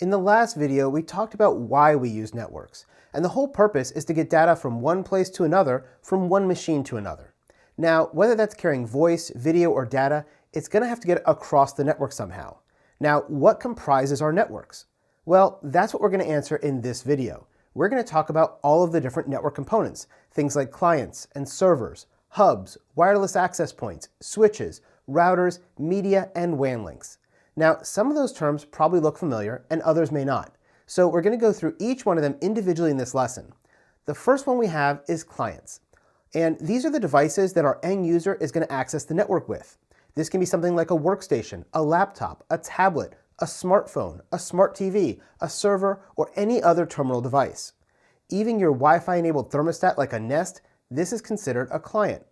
In the last video, we talked about why we use networks, and the whole purpose is to get data from one place to another, from one machine to another. Now, whether that's carrying voice, video, or data, it's going to have to get across the network somehow. Now, what comprises our networks? Well, that's what we're going to answer in this video. We're going to talk about all of the different network components, things like clients and servers, hubs, wireless access points, switches, routers, media, and WAN links. Now, some of those terms probably look familiar and others may not. So we're going to go through each one of them individually in this lesson. The first one we have is clients. And these are the devices that our end user is going to access the network with. This can be something like a workstation, a laptop, a tablet, a smartphone, a smart TV, a server, or any other terminal device. Even your Wi-Fi enabled thermostat like a Nest, this is considered a client.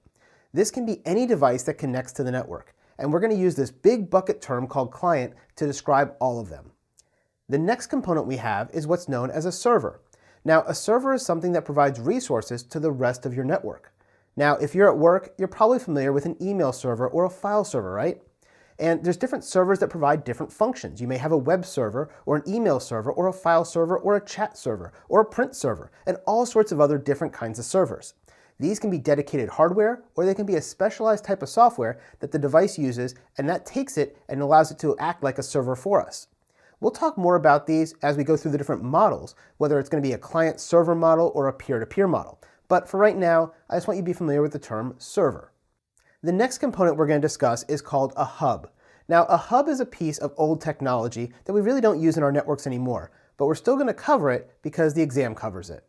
This can be any device that connects to the network. And we're going to use this big bucket term called client to describe all of them. The next component we have is what's known as a server. Now, a server is something that provides resources to the rest of your network. Now, if you're at work, you're probably familiar with an email server or a file server, right? And there's different servers that provide different functions. You may have a web server or an email server or a file server or a chat server or a print server and all sorts of other different kinds of servers. These can be dedicated hardware, or they can be a specialized type of software that the device uses, and that takes it and allows it to act like a server for us. We'll talk more about these as we go through the different models, whether it's going to be a client-server model or a peer-to-peer model. But for right now, I just want you to be familiar with the term server. The next component we're going to discuss is called a hub. Now, a hub is a piece of old technology that we really don't use in our networks anymore, but we're still going to cover it because the exam covers it.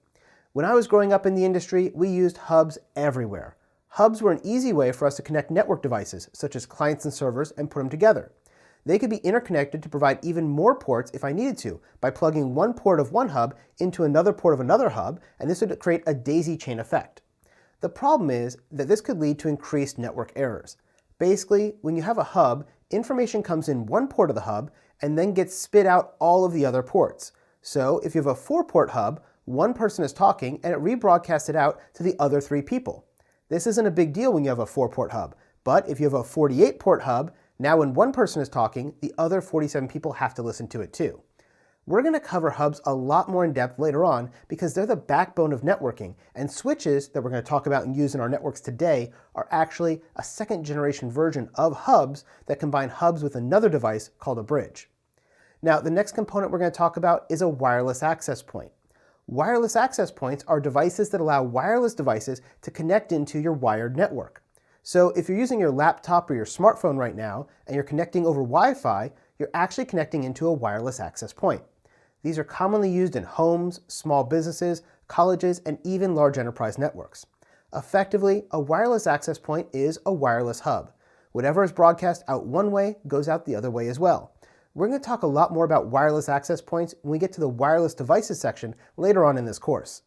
When I was growing up in the industry, we used hubs everywhere. Hubs were an easy way for us to connect network devices, such as clients and servers, and put them together. They could be interconnected to provide even more ports if I needed to, by plugging one port of one hub into another port of another hub, and this would create a daisy chain effect. The problem is that this could lead to increased network errors. Basically, when you have a hub, information comes in one port of the hub and then gets spit out all of the other ports. So if you have a 4-port hub, one person is talking and it rebroadcasts it out to the other 3 people. This isn't a big deal when you have a 4-port hub, but if you have a 48-port hub, now when one person is talking, the other 47 people have to listen to it too. We're going to cover hubs a lot more in depth later on because they're the backbone of networking, and switches that we're going to talk about and use in our networks today are actually a second-generation version of hubs that combine hubs with another device called a bridge. Now, the next component we're going to talk about is a wireless access point. Wireless access points are devices that allow wireless devices to connect into your wired network. So if you're using your laptop or your smartphone right now and you're connecting over Wi-Fi, you're actually connecting into a wireless access point. These are commonly used in homes, small businesses, colleges, and even large enterprise networks. Effectively, a wireless access point is a wireless hub. Whatever is broadcast out one way goes out the other way as well. We're going to talk a lot more about wireless access points when we get to the wireless devices section later on in this course.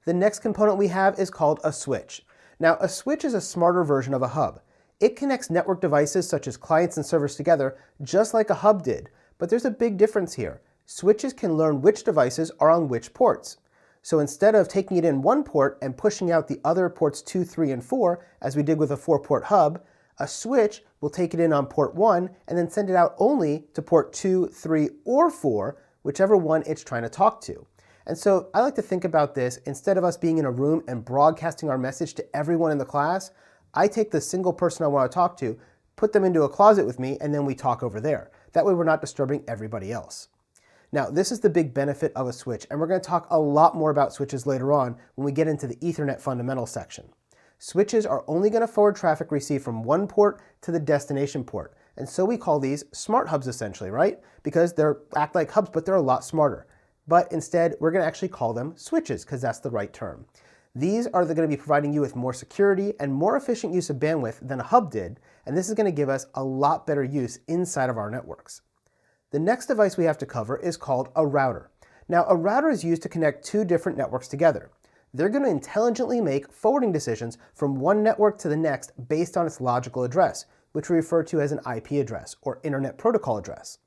The next component we have is called a switch. Now, a switch is a smarter version of a hub. It connects network devices such as clients and servers together just like a hub did, but there's a big difference here. Switches can learn which devices are on which ports. So instead of taking it in one port and pushing out the other ports 2, 3, and 4, as we did with a 4-port hub, a switch will take it in on port 1 and then send it out only to port 2, 3, or 4, whichever one it's trying to talk to. And so I like to think about this, instead of us being in a room and broadcasting our message to everyone in the class, I take the single person I want to talk to, put them into a closet with me, and then we talk over there. That way we're not disturbing everybody else. Now, this is the big benefit of a switch, and we're going to talk a lot more about switches later on when we get into the Ethernet fundamentals section. Switches are only going to forward traffic received from one port to the destination port, and so we call these smart hubs essentially, right? Because they act like hubs, but they're a lot smarter. But instead, we're going to actually call them switches because that's the right term. These are going to be providing you with more security and more efficient use of bandwidth than a hub did, and this is going to give us a lot better use inside of our networks. The next device we have to cover is called a router. Now, a router is used to connect 2 different networks together. They're going to intelligently make forwarding decisions from one network to the next based on its logical address, which we refer to as an IP address, or Internet Protocol address.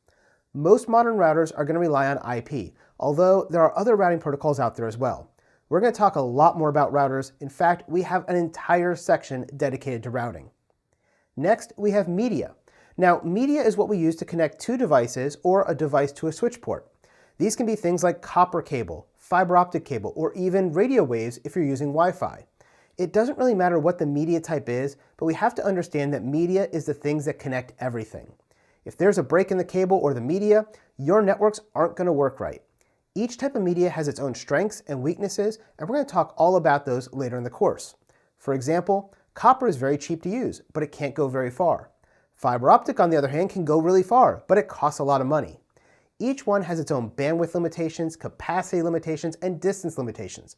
Most modern routers are going to rely on IP, although there are other routing protocols out there as well. We're going to talk a lot more about routers. In fact, we have an entire section dedicated to routing. Next, we have media. Now, media is what we use to connect 2 devices or a device to a switch port. These can be things like copper cable, fiber optic cable, or even radio waves if you're using Wi-Fi. It doesn't really matter what the media type is, but we have to understand that media is the things that connect everything. If there's a break in the cable or the media, your networks aren't going to work right. Each type of media has its own strengths and weaknesses, and we're going to talk all about those later in the course. For example, copper is very cheap to use, but it can't go very far. Fiber optic, on the other hand, can go really far, but it costs a lot of money. Each one has its own bandwidth limitations, capacity limitations, and distance limitations.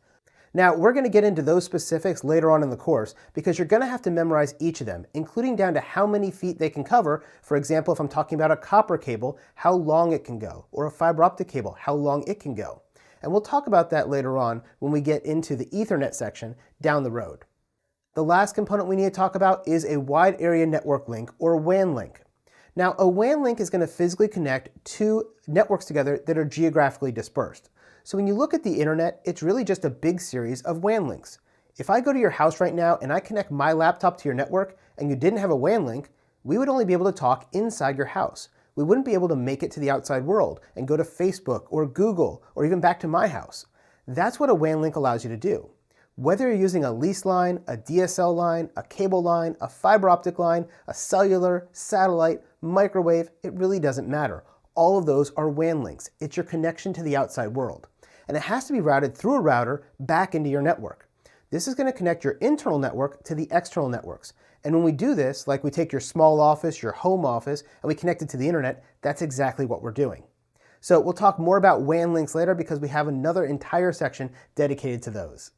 Now, we're going to get into those specifics later on in the course because you're going to have to memorize each of them, including down to how many feet they can cover. For example, if I'm talking about a copper cable, how long it can go, or a fiber optic cable, how long it can go. And we'll talk about that later on when we get into the Ethernet section down the road. The last component we need to talk about is a wide area network link, or WAN link. Now, a WAN link is going to physically connect two networks together that are geographically dispersed. So when you look at the internet, it's really just a big series of WAN links. If I go to your house right now and I connect my laptop to your network and you didn't have a WAN link, we would only be able to talk inside your house. We wouldn't be able to make it to the outside world and go to Facebook or Google or even back to my house. That's what a WAN link allows you to do. Whether you're using a lease line, a DSL line, a cable line, a fiber optic line, a cellular, satellite, microwave, it really doesn't matter. All of those are WAN links. It's your connection to the outside world. And it has to be routed through a router back into your network. This is going to connect your internal network to the external networks. And when we do this, like we take your small office, your home office, and we connect it to the internet, that's exactly what we're doing. So we'll talk more about WAN links later because we have another entire section dedicated to those.